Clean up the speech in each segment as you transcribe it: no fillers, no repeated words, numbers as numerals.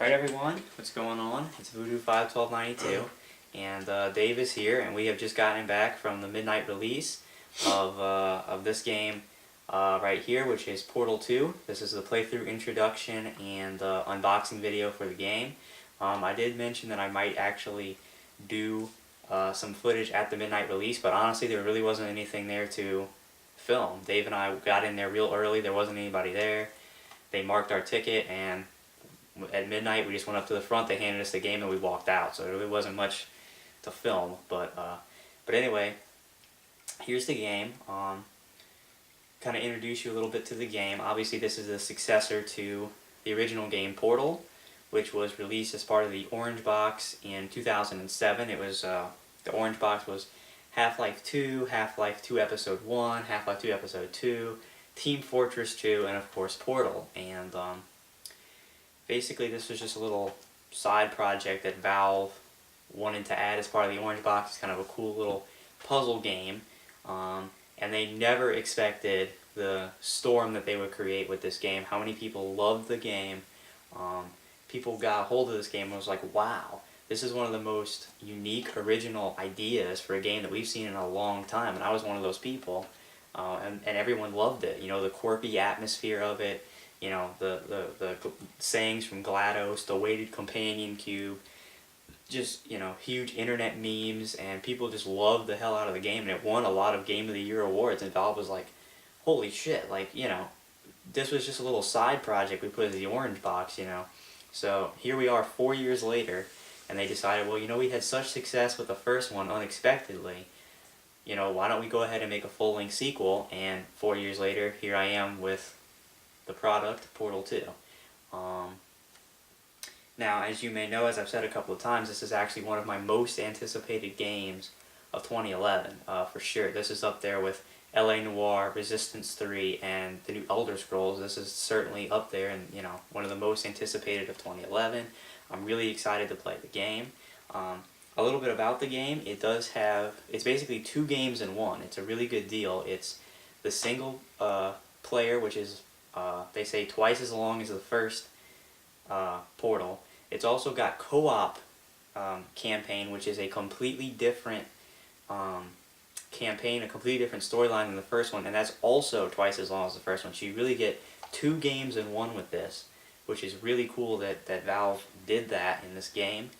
Alright everyone, what's going on? It's Voodoo51292 and Dave is here, and we have just gotten back from the midnight release of this game right here, which is Portal 2. This is the playthrough introduction and unboxing video for the game. I did mention that I might actually do some footage at the midnight release, but honestly there really wasn't anything there to film. Dave and I got in there real early, there wasn't anybody there. They marked our ticket, and at midnight we just went up to the front, they handed us the game, and we walked out. So there really wasn't much to film, but anyway, here's the game. Kind of introduce you a little bit to the game. Obviously this is the successor to the original game Portal, which was released as part of the Orange Box in 2007. It was the Orange Box was Half-Life 2, Half-Life 2 Episode 1, Half-Life 2 Episode 2, Team Fortress 2, and of course Portal. And basically this was just a little side project that Valve wanted to add as part of the Orange Box. It's kind of a cool little puzzle game, and they never expected the storm that they would create with this game. How many people loved the game. People got a hold of this game and was like, wow, this is one of the most unique, original ideas for a game that we've seen in a long time. And I was one of those people, and everyone loved it. You know, the quirky atmosphere of it, you know, the sayings from GLaDOS, the weighted companion cube, just, you know, huge internet memes, and people just loved the hell out of the game, and it won a lot of Game of the Year awards, and Valve was like, holy shit, like, you know, this was just a little side project we put in the Orange Box, you know. So here we are 4 years later, and they decided, well, you know, we had such success with the first one unexpectedly, you know, why don't we go ahead and make a full-length sequel? And 4 years later, here I am with the product, Portal 2. Now, as you may know, as I've said a couple of times, this is actually one of my most anticipated games of 2011, for sure. This is up there with L.A. Noire, Resistance 3, and the new Elder Scrolls. This is certainly up there, and, you know, one of the most anticipated of 2011. I'm really excited to play the game. A little bit about the game, it's basically 2 games in one. It's a really good deal. It's the single player, which is, they say, twice as long as the first Portal. It's also got co-op campaign, which is a completely different campaign, a completely different storyline than the first one, and that's also twice as long as the first one. So you really get 2 games in one with this, which is really cool that Valve did that in this game.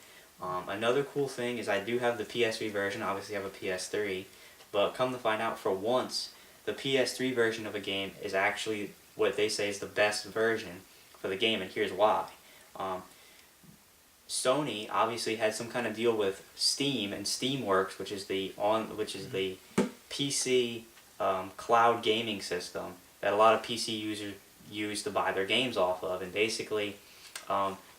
Another cool thing is I do have the PS3 version. Obviously I have a PS3, but come to find out, for once, the PS3 version of a game is actually what they say is the best version for the game, and here's why. Sony obviously had some kind of deal with Steam and Steamworks, which is the PC cloud gaming system that a lot of PC users use to buy their games off of. And basically,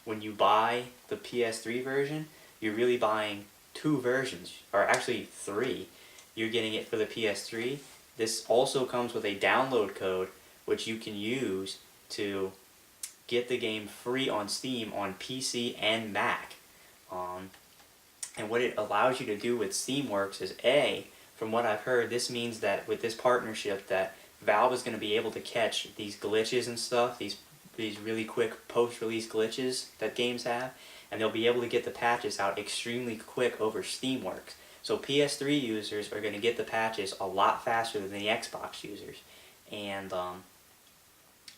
when you buy the PS3 version, you're really buying 2 versions, or actually 3. You're getting it for the PS3. This also comes with a download code, which you can use to get the game free on Steam on PC and Mac. And what it allows you to do with Steamworks is, from what I've heard, this means that with this partnership that Valve is going to be able to catch these glitches and stuff, these really quick post-release glitches that games have, and they'll be able to get the patches out extremely quick over Steamworks. So PS3 users are going to get the patches a lot faster than the Xbox users. And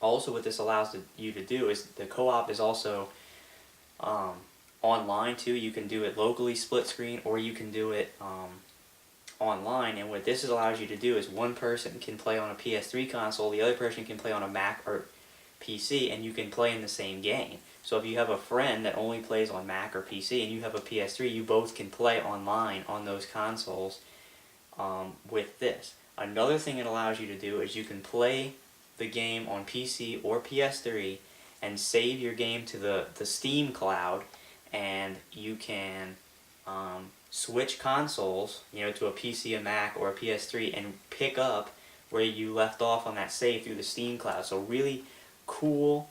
also what this allows you to do is the co-op is also online too. You can do it locally split screen, or you can do it online. And what this allows you to do is one person can play on a PS3 console, the other person can play on a Mac or PC, and you can play in the same game. So if you have a friend that only plays on Mac or PC and you have a PS3, you both can play online on those consoles with this. Another thing it allows you to do is you can play the game on PC or PS3 and save your game to the Steam cloud, and you can switch consoles, you know, to a PC, a Mac, or a PS3, and pick up where you left off on that save through the Steam cloud. So really cool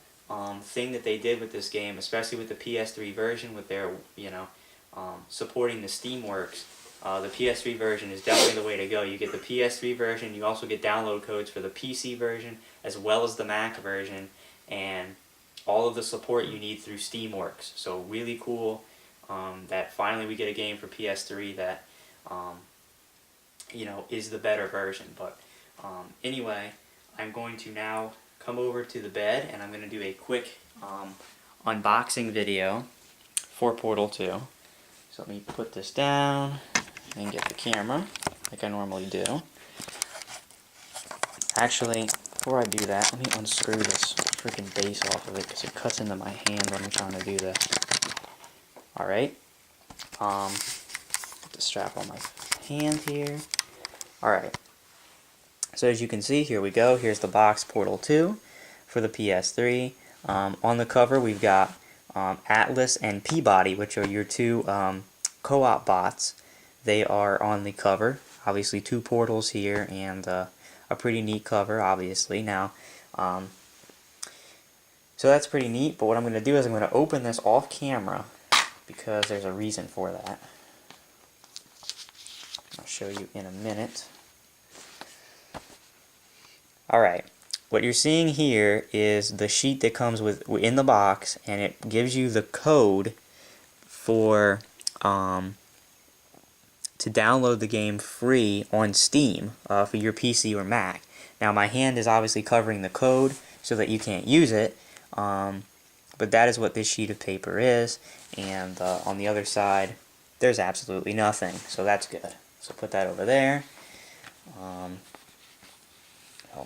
thing that they did with this game, especially with the PS3 version, with their, you know, supporting the Steamworks. The PS3 version is definitely the way to go. You get the PS3 version, you also get download codes for the PC version as well as the Mac version, and all of the support you need through Steamworks. So really cool that finally we get a game for PS3 that you know, is the better version. But anyway, I'm going to now come over to the bed and I'm going to do a quick unboxing video for Portal 2. So let me put this down and get the camera like I normally do. Actually, before I do that, let me unscrew this freaking base off of it because it cuts into my hand when I'm trying to do this. Alright. Put the strap on my hand here. Alright. So as you can see, here we go. Here's the box, Portal 2 for the PS3. On the cover, we've got Atlas and Peabody, which are your two co-op bots. They are on the cover. Obviously, two portals here, and a pretty neat cover, obviously. Now, so that's pretty neat, but what I'm going to do is I'm going to open this off camera because there's a reason for that. I'll show you in a minute. Alright, what you're seeing here is the sheet that comes in the box, and it gives you the code for to download the game free on Steam for your PC or Mac. Now my hand is obviously covering the code so that you can't use it, but that is what this sheet of paper is, and on the other side there's absolutely nothing, so that's good. So put that over there. Hold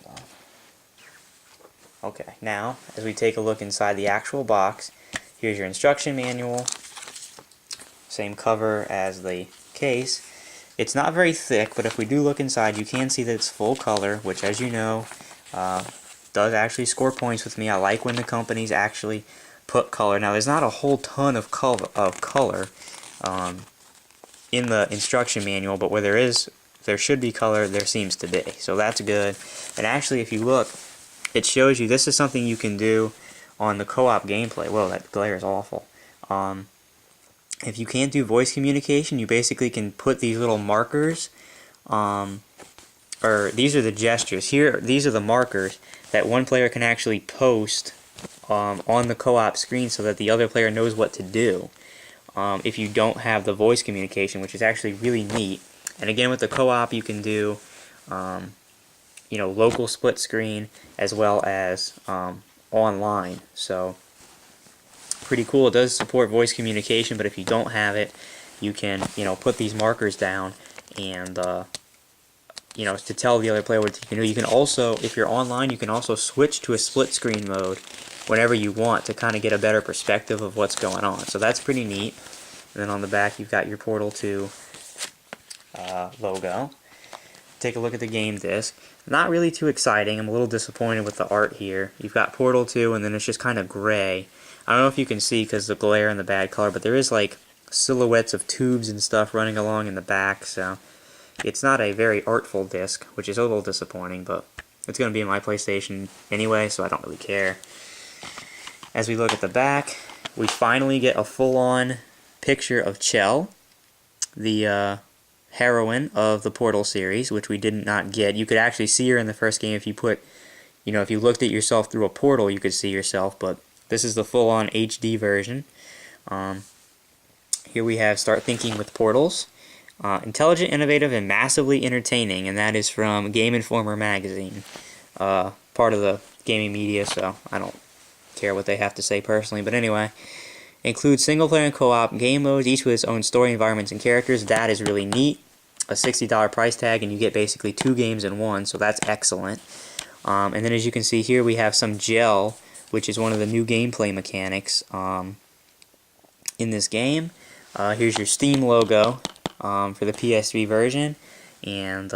on. Okay, now as we take a look inside the actual box, here's your instruction manual. Same cover as the case. It's not very thick, but if we do look inside, you can see that it's full color, which, as you know, does actually score points with me. I like when the companies actually put color. Now, there's not a whole ton of color in the instruction manual, but where there should be color, there seems to be. So that's good. And actually, if you look, it shows you this is something you can do on the co-op gameplay. Whoa, that glare is awful. If you can't do voice communication, you basically can put these little markers, or these are the gestures. Here, these are the markers that one player can actually post on the co-op screen so that the other player knows what to do if you don't have the voice communication, which is actually really neat. And again, with the co-op, you can do you know, local split screen as well as online. So pretty cool. It does support voice communication, but if you don't have it, you can, you know, put these markers down and you know, to tell the other player what you can do. You can also, if you're online, you can also switch to a split screen mode whenever you want to kind of get a better perspective of what's going on. So that's pretty neat. And then on the back, you've got your Portal 2 logo. Take a look at the game disc. Not really too exciting. I'm a little disappointed with the art here. You've got Portal 2, and then it's just kind of gray. I don't know if you can see because of the glare and the bad color, but there is like silhouettes of tubes and stuff running along in the back, so it's not a very artful disc, which is a little disappointing, but it's going to be in my PlayStation anyway, so I don't really care. As we look at the back, we finally get a full-on picture of Chell, the heroine of the Portal series, which we did not get. You could actually see her in the first game if you put, you know, if you looked at yourself through a portal, you could see yourself, but this is the full-on HD version. Here we have Start Thinking with Portals. Intelligent, innovative, and massively entertaining, and that is from Game Informer magazine. Part of the gaming media, so I don't care what they have to say personally, but anyway. Includes single-player and co-op game modes, each with its own story, environments, and characters. That is really neat. A $60 price tag, and you get basically 2 games in one, so that's excellent. And then as you can see here, we have some gel, which is one of the new gameplay mechanics in this game. Here's your Steam logo for the PS3 version, and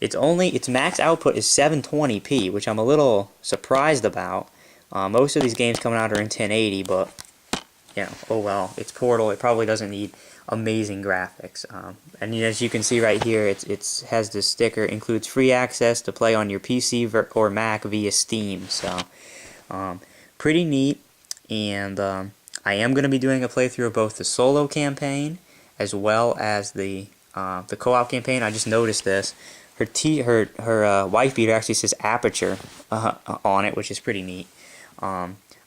its max output is 720p, which I'm a little surprised about. Most of these games coming out are in 1080, but you know, oh well, it's Portal. It probably doesn't need amazing graphics. And as you can see right here, it has this sticker, includes free access to play on your PC or Mac via Steam. So pretty neat, and I am going to be doing a playthrough of both the solo campaign as well as the co-op campaign. I just noticed this. Her wife beater actually says Aperture on it, which is pretty neat.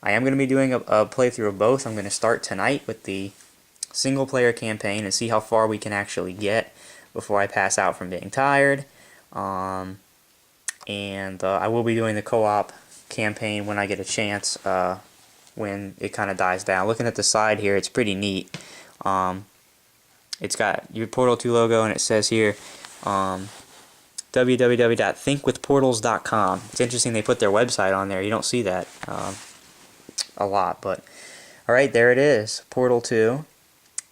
I am going to be doing a playthrough of both. I'm going to start tonight with the single player campaign and see how far we can actually get before I pass out from being tired. And I will be doing the co-op campaign when I get a chance, when it kind of dies down. Looking at the side here, it's pretty neat. It's got your Portal 2 logo, and it says here www.thinkwithportals.com. It's interesting they put their website on there. You don't see that a lot, but alright, there it is, Portal 2.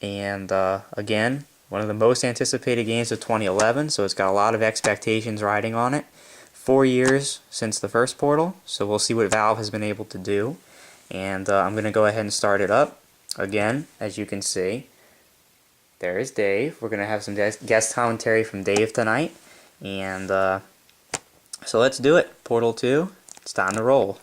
And again, one of the most anticipated games of 2011, so it's got a lot of expectations riding on it. 4 years since the first Portal, so we'll see what Valve has been able to do. And I'm going to go ahead and start it up. Again, as you can see, there is Dave. We're going to have some guest commentary from Dave tonight. And so let's do it. Portal 2, it's time to roll.